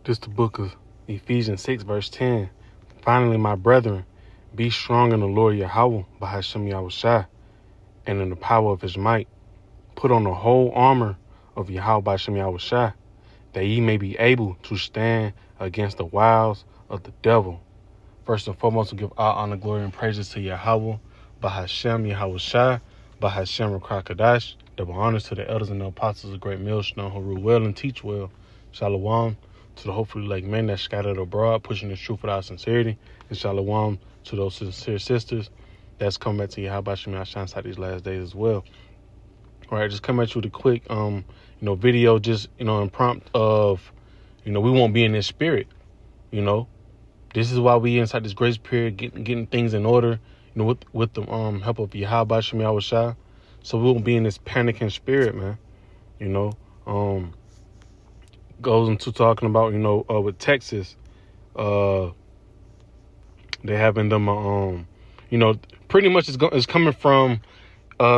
This the book of Ephesians 6, verse 10. Finally, my brethren, be strong in the Lord Yahweh, Bahashem Yahushua, and in the power of his might. Put on the whole armor of Yahweh, Bahashem Yahushua, that ye may be able to stand against the wiles of the devil. First and foremost, to give all honor, glory, and praises to Yahweh, Bahashem Yahushua, Bahashem Rakakadash. Double honors to the elders and the apostles of great millstone who rule well and teach well. Shalom to the hopefully like men that scattered abroad, pushing the truth without sincerity. And shalom to those sincere sisters that's coming back to Yahweh Shema Shine inside these last days as well. All right, just come at you with a quick video, just impromptu of, we won't be in this spirit. This is why we inside this grace period, getting things in order, with the help of Yahweh Shema Shine. So we won't be in this panicking spirit, man. Goes into talking about, with Texas, they having them, pretty much it's coming from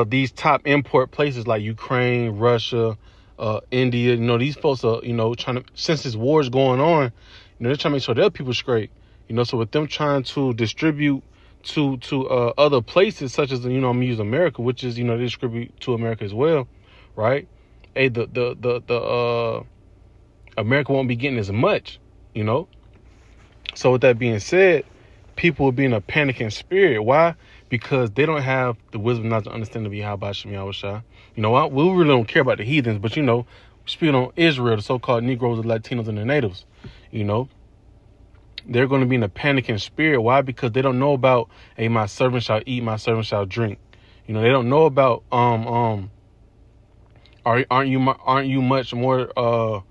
these top import places like Ukraine, Russia, India. These folks are, trying to, since this war is going on, they're trying to make sure their people straight. So with them trying to distribute to other places such as, I'm gonna use America, which is, they distribute to America as well, right? Hey, the America won't be getting as much, So with that being said, people will be in a panicking spirit. Why? Because they don't have the wisdom not to understand the Yahweh Shem Yahushua. We really don't care about the heathens, but speaking on Israel, the so-called Negroes, the Latinos, and the natives, they're going to be in a panicking spirit. Why? Because they don't know about, hey, my servant shall eat, my servant shall drink. They don't know about aren't you much more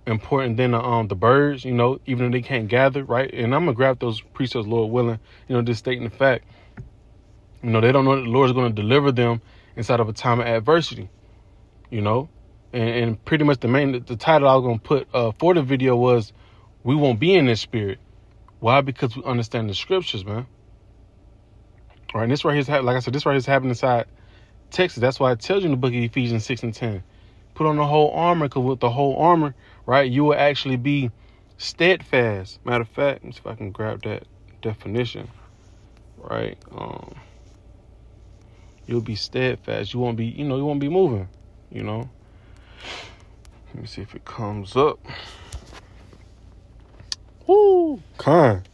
important than the birds, even if they can't gather, right? And I'm gonna grab those precepts, Lord willing, just stating the fact. They don't know that the Lord is going to deliver them inside of a time of adversity, and pretty much the title I was going to put for the video was, we won't be in this spirit. Why? Because we understand the scriptures, man. All right, and this right here, like I said, this right here is happening inside Texas. That's why it tells you in the book of Ephesians 6 and 10. Put on the whole armor, because with the whole armor, right, you will actually be steadfast. Matter of fact, let me see if I can grab that definition, right? You'll be steadfast. You won't be, you won't be moving, Let me see if it comes up. Woo! Kind.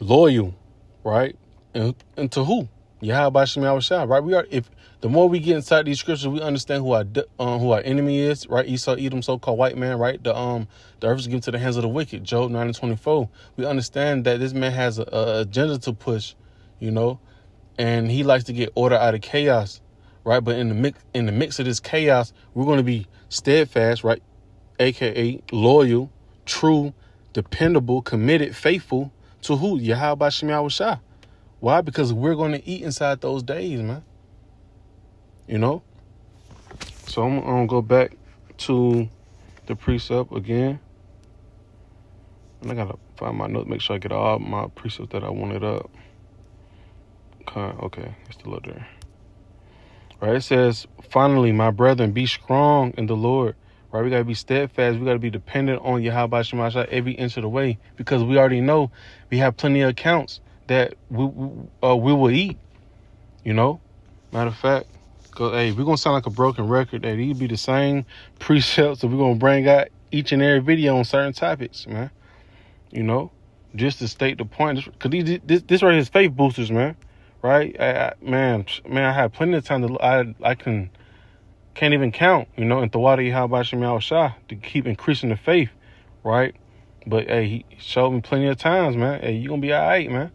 Loyal, right? And to who? Yahweh Shem Yahushua, right? The more we get inside these scriptures, we understand who our enemy is, right? Esau, Edom, so-called white man, right? The earth is given to the hands of the wicked. Job 9:24. We understand that this man has a agenda to push, and he likes to get order out of chaos, right? But in the mix of this chaos, we're going to be steadfast, right? AKA loyal, true, dependable, committed, faithful to who? Yahweh Shem Yahushua. Why? Because we're going to eat inside those days, man. So I'm going to go back to the precept again. And I got to find my notes, make sure I get all my precepts that I wanted up. Okay, it's still up there. All right, it says, finally, my brethren, be strong in the Lord. Right, we got to be steadfast. We got to be dependent on Yahweh Shema Shai every inch of the way, because we already know we have plenty of accounts that we will eat. Matter of fact, we're gonna sound like a broken record. That these be the same precepts that we're gonna bring out each and every video on certain topics, man. Just to state the point, because this right here is faith boosters, man. Right, I have plenty of time to I can't even count, in the water Yahweh Shem Yahushua to keep increasing the faith, right? But hey, he showed me plenty of times, man. Hey, you gonna be all right, man.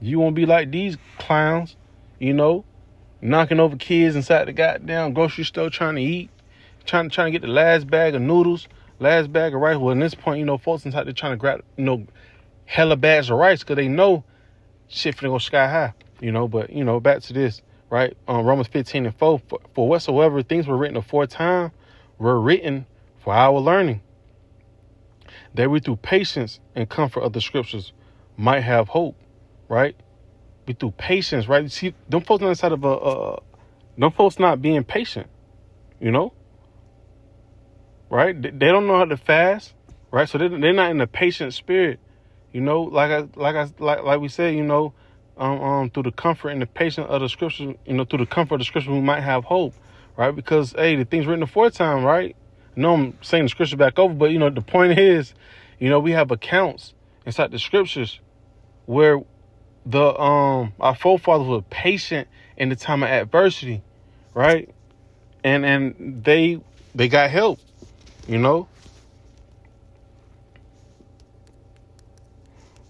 You won't be like these clowns, knocking over kids inside the goddamn grocery store trying to eat, trying to get the last bag of noodles, last bag of rice. Well, at this point, folks inside there trying to grab, hella bags of rice because they know shit finna go sky high, But back to this. Right, Romans 15:4. For whatsoever things were written aforetime were written for our learning, that we through patience and comfort of the scriptures might have hope. Right, we through patience. Right, you see, them folks on the side of them folks not being patient. Right, right? They don't know how to fast, right? So they're not in the patient spirit, you know. Like we said, you know, through the comfort and the patience of the scriptures, you know, through the comfort of the scripture, we might have hope, right? Because hey, the things written aforetime, right? I know I'm saying the scripture back over, but you know, the point is, you know, we have accounts inside the scriptures where the our forefathers were patient in the time of adversity, right? And they got help, you know.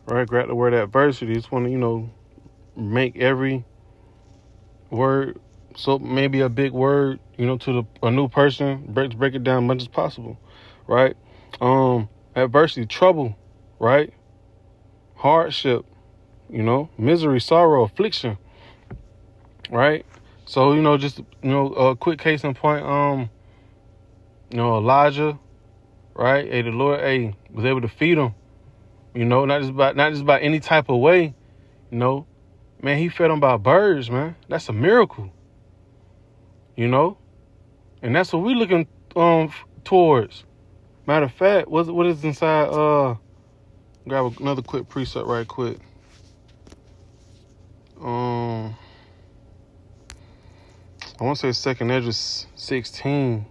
Right, grab the word adversity. Just want to, you know, make every word so maybe a big word, you know, to a new person. Break it down as much as possible, right? Adversity, trouble, right? Hardship, you know, misery, sorrow, affliction, right? So, you know, just, you know, a quick case in point, you know, Elijah, right? Hey, the Lord, hey, was able to feed him, you know, not just by any type of way, you know. Man, he fed them by birds, man. That's a miracle, you know. And that's what we looking towards. Matter of fact, what is inside? Grab another quick precept right quick. I want to say 2nd Ezra 16.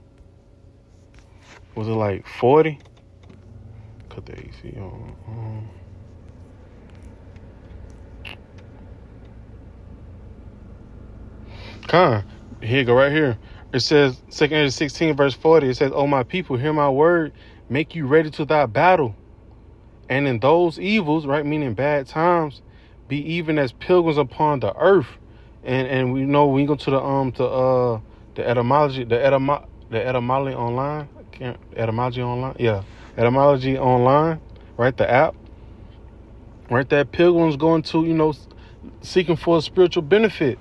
Was it like 40? Cut the AC on. Here you go right here. It says 2nd Ezra 16 verse 40. It says, "O my people, hear my word. Make you ready to thy battle. And in those evils," right, meaning bad times, "be even as pilgrims upon the earth." And we know when you go to the etymology online. Etymology online, right? The app, right? That pilgrims going to, you know, seeking for a spiritual benefit,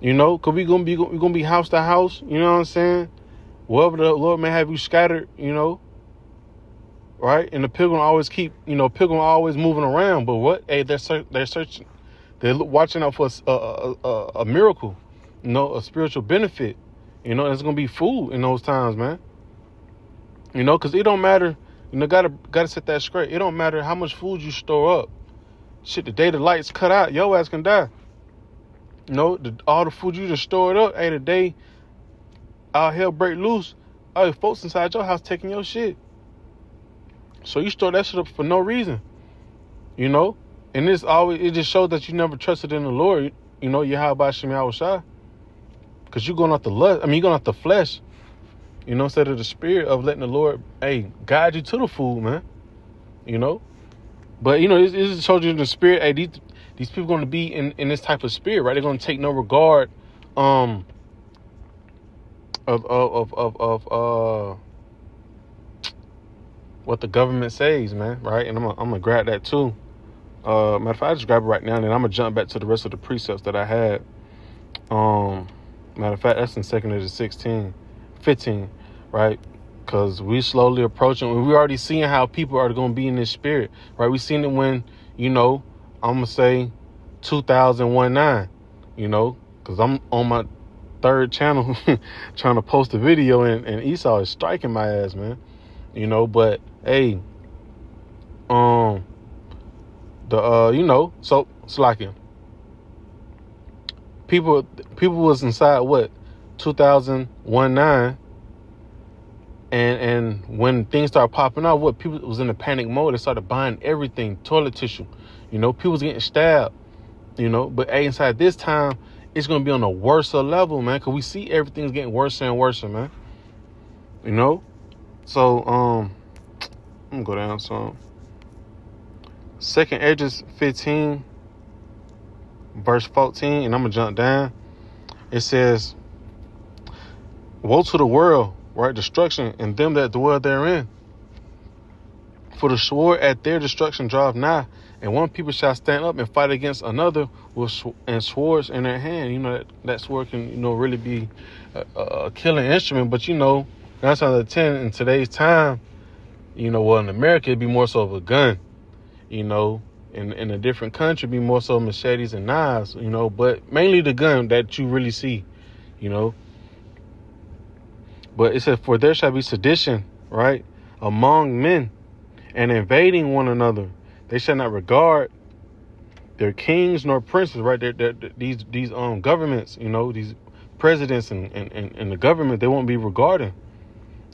you know, because we're gonna be house to house, you know what I'm saying? Wherever the Lord may have you scattered, you know, right? And the pilgrim always always moving around. But what? Hey, they're searching. They're watching out for a miracle, you know, a spiritual benefit. You know, it's going to be food in those times, man. You know, because it don't matter. You know, gotta set that straight. It don't matter how much food you store up. Shit, the day the lights cut out, your ass can die. You know, all the food you just stored up, hey, the day all hell break loose, oh, folks inside your house taking your shit. So you store that shit up for no reason, you know? And it just shows that you never trusted in the Lord, you know, Yahweh Shem Yahushua. Because you're going off you're going off the flesh, you know, instead of the spirit of letting the Lord, hey, guide you to the food, man, you know? But, you know, it just shows you in the spirit, hey, these people going to be in this type of spirit, right? They're going to take no regard of what the government says, man, right? And I'm gonna grab that too. Matter of fact, I just grab it right now, and then I'm gonna jump back to the rest of the precepts that I had. Matter of fact, that's in 2nd Ezra 15, right? Because we slowly approaching. We already seeing how people are gonna be in this spirit, right? We seen it when, you know, I'm gonna say 2019, you know, because I'm on my 3rd channel trying to post a video, and Esau is striking my ass, man. You know, but hey, you know, so it's like people was inside what 2019, and when things started popping out, what people was in a panic mode. They started buying everything, toilet tissue, you know, people was getting stabbed, you know. But hey, inside this time, it's gonna be on a worse level, man, because we see everything's getting worse and worse, man. You know. So, I'm gonna go down some. 2nd Ezra 15, verse 14, and I'm gonna jump down. It says, "Woe to the world, right? Destruction, and them that dwell therein. For the sword at their destruction draweth nigh, and one people shall stand up and fight against another and swords in their hand." You know, that sword can, you know, really be a killing instrument, but you know, 9 out of 10 in today's time, you know, well, in America, it'd be more so of a gun, you know, in a different country, it'd be more so machetes and knives, you know, but mainly the gun that you really see, you know. But it said, "For there shall be sedition right? Among men, and invading one another. They shall not regard their kings nor princes, right? These governments, these presidents and the government, they won't be regarding,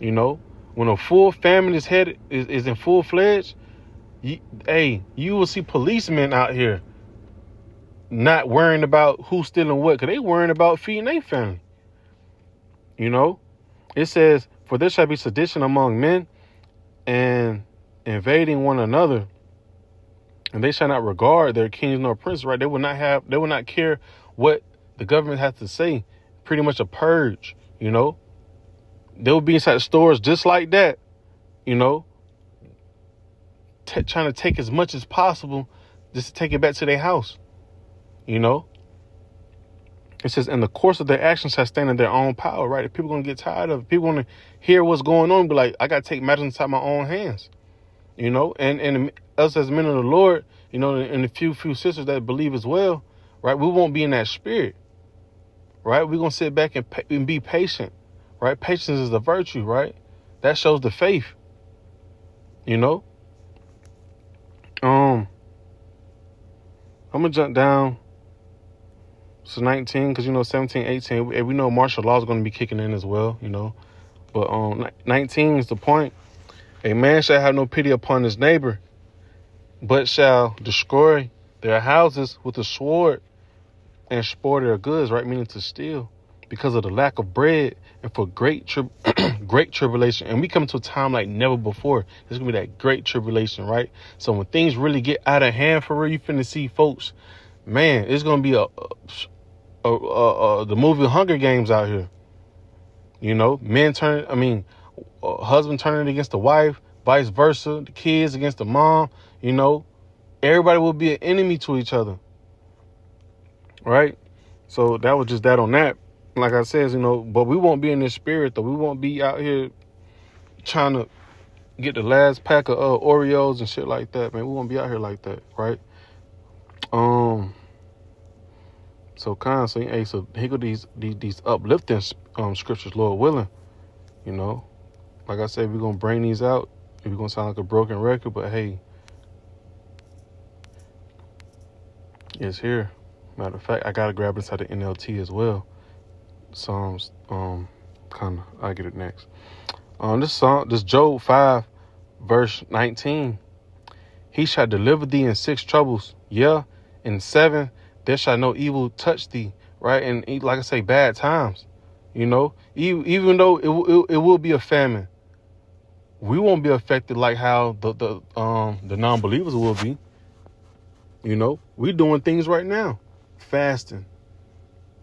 when a full famine is in full fledged. You will see policemen out here not worrying about who's stealing what, because they worrying about feeding their family. It says, for there shall be sedition among men and invading one another, and they shall not regard their kings nor princes, right? They will not care what the government has to say. Pretty much a purge, They will be inside the stores just like that, trying to take as much as possible just to take it back to their house, It says, in the course of their actions shall stand in their own power, right? If people going to get tired of it, people going to hear what's going on and be like, I got to take matters inside my own hands, and us as men of the Lord, and the few sisters that believe as well, right? We won't be in that spirit, right? We're going to sit back and be patient, right? Patience is the virtue, right? That shows the faith, I'm going to jump down to 19, because, 17, 18, we know martial law is going to be kicking in as well, But 19 is the point. A man shall have no pity upon his neighbor, but shall destroy their houses with the sword and spoil their goods, right? Meaning to steal, because of the lack of bread and for great tribulation. And we come to a time like never before. There's going to be that great tribulation, right? So when things really get out of hand for real, you finna see folks, man, it's going to be the movie Hunger Games out here. Husband turning against the wife, vice versa, the kids against the mom, everybody will be an enemy to each other. Right? So that was just that on that. Like I said, but we won't be in this spirit, though. We won't be out here trying to get the last pack of Oreos and shit like that, man. We won't be out here like that, right? So here go these uplifting scriptures, Lord willing. Like I said, we're gonna bring these out. We're gonna sound like a broken record, but hey, it's here. Matter of fact, I gotta grab inside the NLT as well. Psalms, I'll get it next. This Job 5, verse 19. He shall deliver thee in 6 troubles. Yeah, in 7 there shall no evil touch thee. Right, and like I say, bad times. Even though it will be a famine, we won't be affected like how the non-believers will be. We're doing things right now, fasting.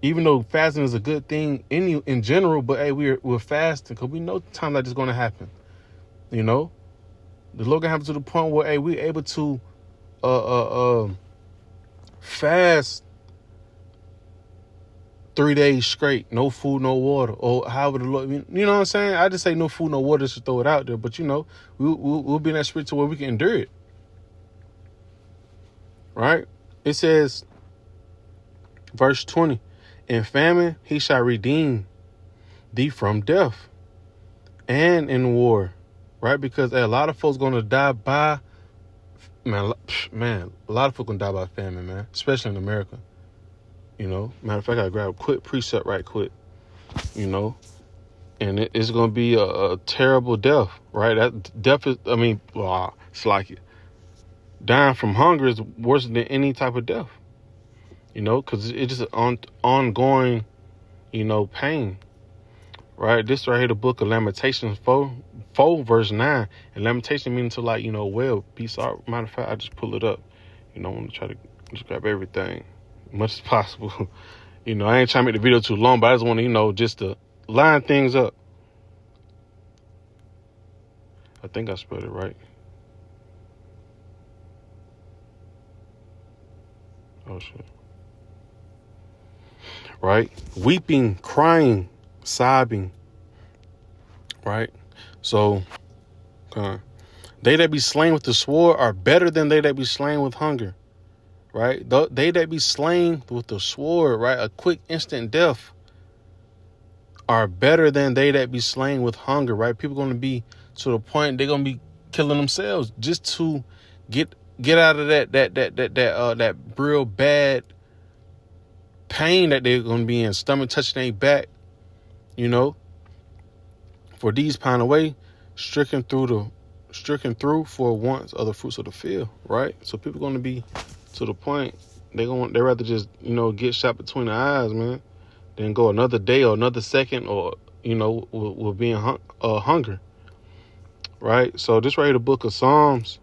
Even though fasting is a good thing in general, but hey, we're fasting because we know time like this is going to happen. The Lord gonna happen to the point where hey, we're able to fast 3 days straight, no food, no water, or however the Lord, you know what I'm saying? I just say no food, no water just to throw it out there, but we'll be in that spirit to where we can endure it. Right? It says, verse 20, in famine he shall redeem thee from death, and in war, right? Because a lot of folks gonna die by, man, a lot of folks gonna die by famine, man, especially in America. Matter of fact, I gotta grab a quick precept right quick, and it's gonna be a terrible death, right? That death is, it's like it. Dying from hunger is worse than any type of death, because it's just ongoing, pain, right? This right here, the book of Lamentations 4 verse 9, and lamentation meaning to be sorry. Matter of fact, I just pull it up, I want to try to just grab everything much as possible. I ain't trying to make the video too long, but I just want to, just to line things up. I think I spelled it right. Oh, shit. Right? Weeping, crying, sobbing. Right? So, they that be slain with the sword are better than they that be slain with hunger. Right? They that be slain with the sword, right? A quick instant death, are better than they that be slain with hunger, right? People going to be to the point they're gonna be killing themselves just to get out of that real bad pain that they're gonna be in, stomach touching their back, you know. For these pine away, stricken through for wants of the fruits of the field, right? So people gonna be to the point they rather just, you know, get shot between the eyes, man, than go another day or another second, or, you know, with being hunger, right? So this right here, the book of Psalms.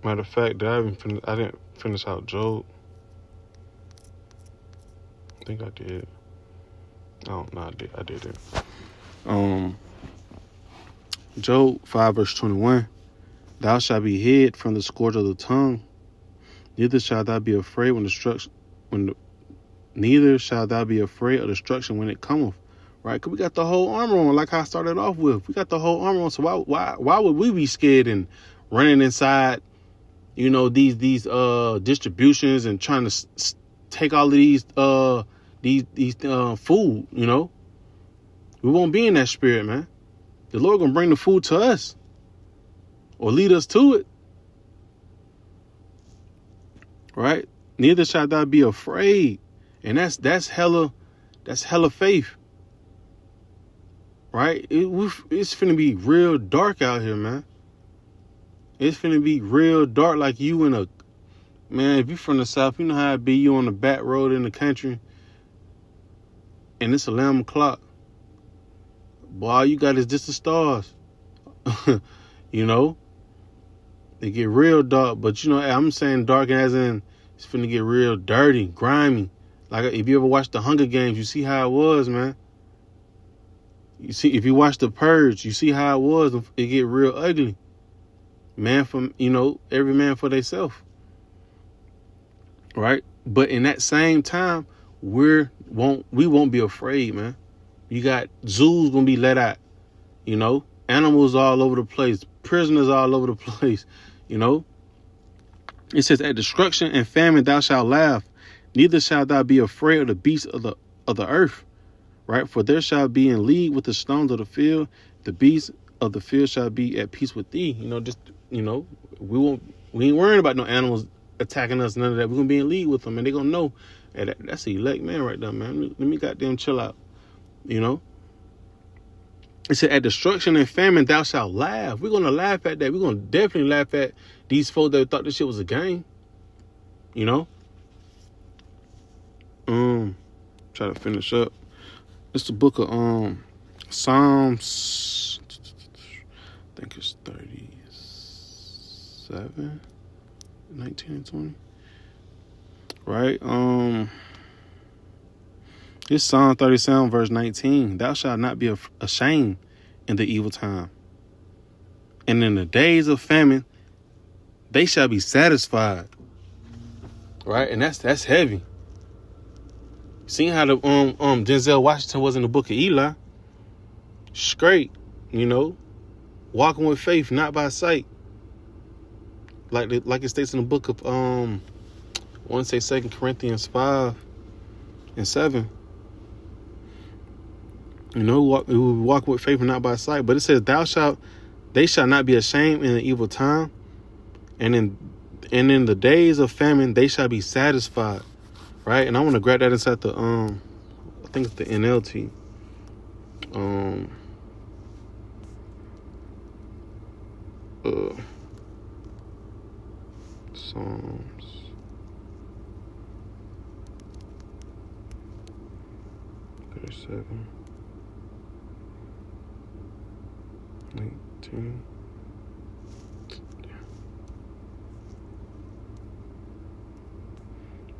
Matter of fact, I didn't finish out Job. I think I did. Oh no, I did it. Job 5 verse 21. Thou shalt be hid from the scourge of the tongue, neither shalt thou be afraid neither shalt thou be afraid of destruction when it cometh. Right? Because we got the whole armor on, like I started off with. We got the whole armor on. So why would we be scared and running inside, you know, these distributions and trying to take all of these food, you know? We won't be in that spirit, man. The Lord gonna bring the food to us or lead us to it, right? Neither shalt thou be afraid, and that's hella faith, right? It's finna be real dark out here, man. It's finna be real dark, like you in a, man, if you from the South, you know how it be. You on the back road in the country, and it's 11 o'clock. Boy, all you got is just the stars. You know? They get real dark, but you know, I'm saying dark as in it's finna get real dirty, grimy. Like if you ever watched the Hunger Games, you see how it was, man. You see, if you watch The Purge, you see how it was. It get real ugly. Man from, you know, every man for theyself. Right? But in that same time, we won't be afraid, man. You got zoos gonna be let out, you know, animals all over the place, prisoners all over the place, you know. It says, at destruction and famine thou shalt laugh, neither shalt thou be afraid of the beasts of the earth, right? For there shall be in league with the stones of the field, the beasts of the field shall be at peace with thee. You know, just, you know, we ain't worrying about no animals attacking us, none of that. We're gonna be in league with them, and they're gonna know, hey, that's the elect man right there, man. Let me goddamn chill out. You know, it said, at destruction and famine thou shalt laugh. We're gonna laugh at that. We're gonna definitely laugh at these folks that thought this shit was a game. You know. Try to finish up. It's the book of Psalms. I think it's 37, 19 and 20. Right. This Psalm 37 verse 19. Thou shalt not be ashamed in the evil time, and in the days of famine they shall be satisfied. Right, and that's heavy. Seeing how the Denzel Washington was in the book of Eli. Straight, you know, walking with faith, not by sight. Like it states in the book of I want to say 2 Corinthians 5 and 7. You know, walk with faith and not by sight. But it says, they shall not be ashamed in the evil time, and in the days of famine they shall be satisfied. Right? And I want to grab that inside the I think it's the NLT. Psalms 37. 19.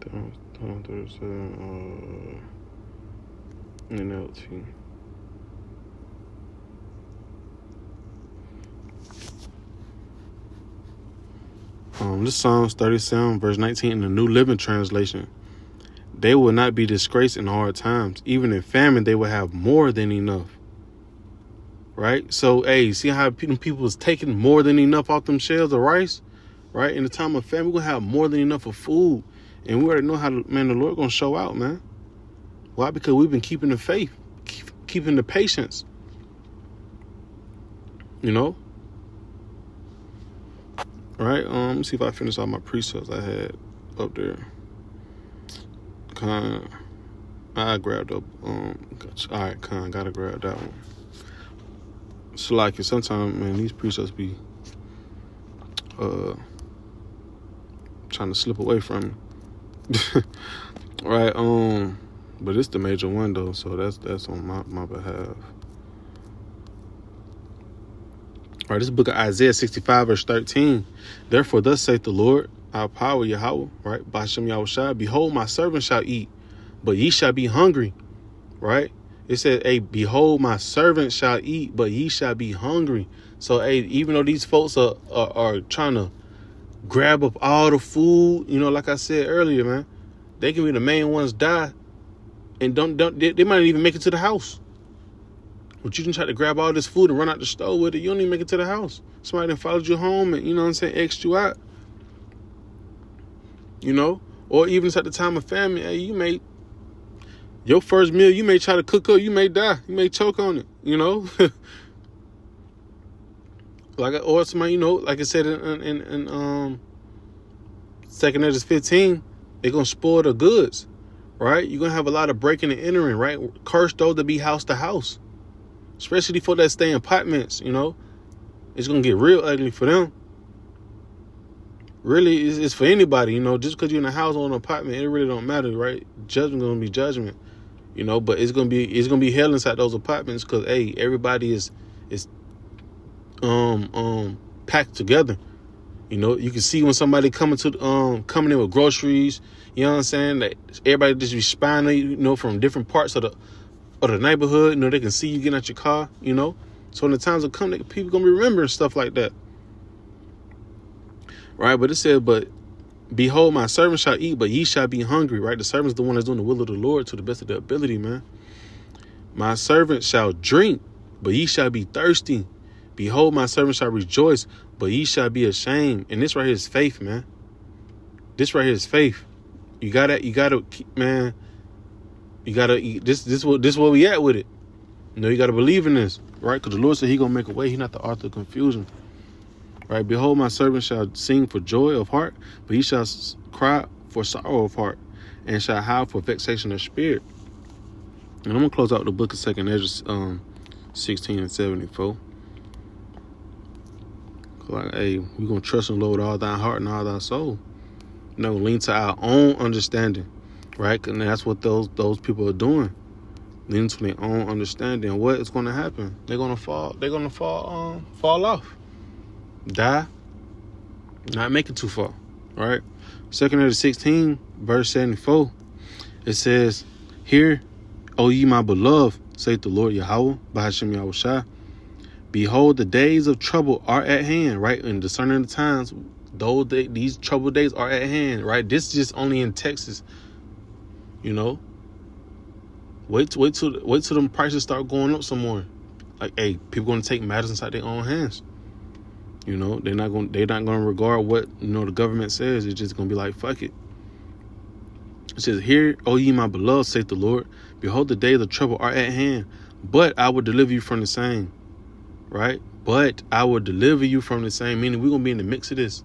Down 37. NLT. This Psalms 37 verse 19 in the New Living Translation. They will not be disgraced in hard times. Even in famine, they will have more than enough. Right? So, hey, see how people is taking more than enough off them shelves of rice? Right? In the time of famine, we're going to have more than enough of food. And we already know how, man, the Lord going to show out, man. Why? Because we've been keeping the faith, keeping the patience. You know? Right? Let me see if I finish all my precepts I had up there. I grabbed up. All right, gotta grab that one. So like, sometimes, man, these precepts be trying to slip away from me. Right? But it's the major one though, so that's on my behalf. All right, this is the book of Isaiah 65, verse 13. Therefore, thus saith the Lord, our power, Yahweh, right? Bashem Yahushua, behold, my servant shall eat, but ye shall be hungry, right? It said, hey, behold, my servant shall eat, but ye shall be hungry. So, hey, even though these folks are trying to grab up all the food, you know, like I said earlier, man, they can be the main ones die, and they might not even make it to the house. But you can try to grab all this food and run out the store with it. You don't even make it to the house. Somebody done followed you home and, you know what I'm saying, X'd you out. You know? Or even at the time of famine, hey, your first meal, you may try to cook up, you may die. You may choke on it, you know? Or somebody, you know, like I said in 2 Ezra 15, they're going to spoil the goods, right? You're going to have a lot of breaking and entering, right? Curse those that be house to house. Especially for that stay in apartments, you know. It's going to get real ugly for them. Really, it's for anybody, you know. Just because you're in a house or an apartment, it really don't matter, right? Judgment going to be judgment, you know. But it's going to be hell inside those apartments because, hey, everybody is packed together. You know, you can see when somebody coming in with groceries, you know what I'm saying? That everybody just be spying on you, you know, from different parts of the neighborhood. You know, they can see you getting out your car, you know. So when the times will come, people gonna be remembering stuff like that, right? But it said, but behold, my servant shall eat, but ye shall be hungry, right? The servant's the one that's doing the will of the Lord to the best of their ability, man. My servant shall drink, but ye shall be thirsty. Behold, my servant shall rejoice, but ye shall be ashamed. And this right here is faith, man. This right here is faith. You gotta, man. You gotta eat. This where we at with it. You know, you gotta believe in this, right? Because the Lord said He gonna make a way. He not the author of confusion, right? Behold, my servant shall sing for joy of heart, but he shall cry for sorrow of heart, and shall howl for vexation of spirit. And I'm gonna close out the book of 2 Ezra 16 and 74. Like, hey, we gonna trust in the Lord with all thy heart and all thy soul. No, lean to our own understanding. Right, and that's what those people are doing, leaning to their own understanding. What is going to happen? They're going to fall. They're going to fall off, die, not make it too far. Right. 2 Ezra 16, verse 74. It says, "Hear, O ye my beloved, saith the Lord Yahweh, Bahashem Yahushua. Behold, the days of trouble are at hand." Right, and discerning the times, these troubled days are at hand. Right, this is just only in Texas. You know, wait till them prices start going up some more. Like, hey, people gonna take matters inside their own hands. You know, they're not gonna regard what, you know, the government says. It's just gonna be like, fuck it. It says, "Hear, O ye my beloved, saith the Lord. Behold, the days of trouble are at hand, but I will deliver you from the same." Right? But I will deliver you from the same. Meaning we're gonna be in the mix of this,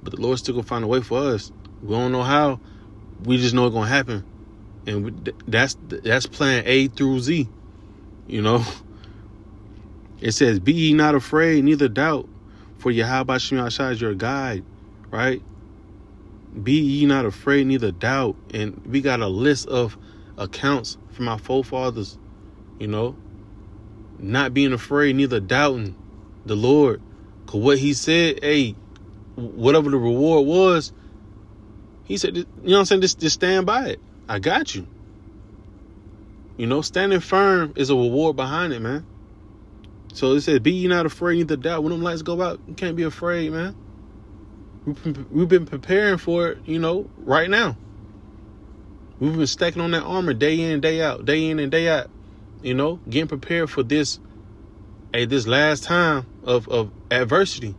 but the Lord still gonna find a way for us. We don't know how. We just know it's gonna happen, and that's plan A through Z. You know, it says, "Be ye not afraid, neither doubt, for Yahweh Shai is your guide." Right? Be ye not afraid, neither doubt. And we got a list of accounts from our forefathers. You know, not being afraid, neither doubting the Lord, cause what He said, hey, whatever the reward was. He said, you know what I'm saying? Just stand by it. I got you. You know, standing firm is a reward behind it, man. So it says, "Be ye not afraid, neither doubt." When them lights go out, you can't be afraid, man. We've been preparing for it, you know, right now. We've been stacking on that armor day in, day out, day in and day out. You know, getting prepared for this last time of adversity.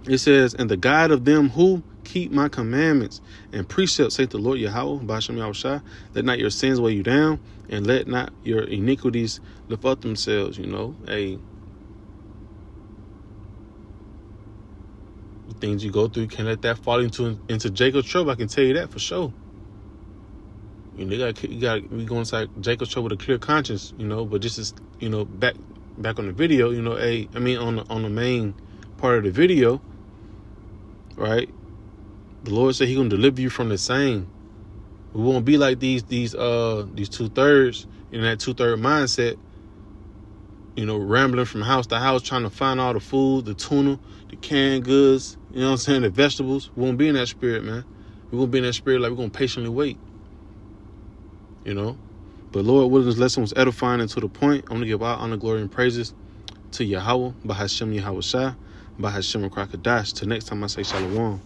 It says, "And the God of them who keep my commandments and precepts, saith the Lord Yahweh, Ba'ashem Yahushua. Let not your sins weigh you down, and let not your iniquities lift up themselves. The things you go through, you can't let that fall into Jacob's trouble. I can tell you that for sure. You got we go inside Jacob's trouble with a clear conscience. But this is back on the video. On the main part of the video, right? The Lord said He gonna deliver you from the same. We won't be like these 2/3 in that 2/3 mindset. Rambling from house to house trying to find all the food, the tuna, the canned goods. The vegetables. We won't be in that spirit, man. We're gonna be in that spirit like we're gonna patiently wait. But Lord, what this lesson was edifying and to the point. I'm gonna give all honor, glory, and praises to Yahweh, Ba'ashem Yahushua, Ba'ashem Krakadash. Till next time I say Shalom.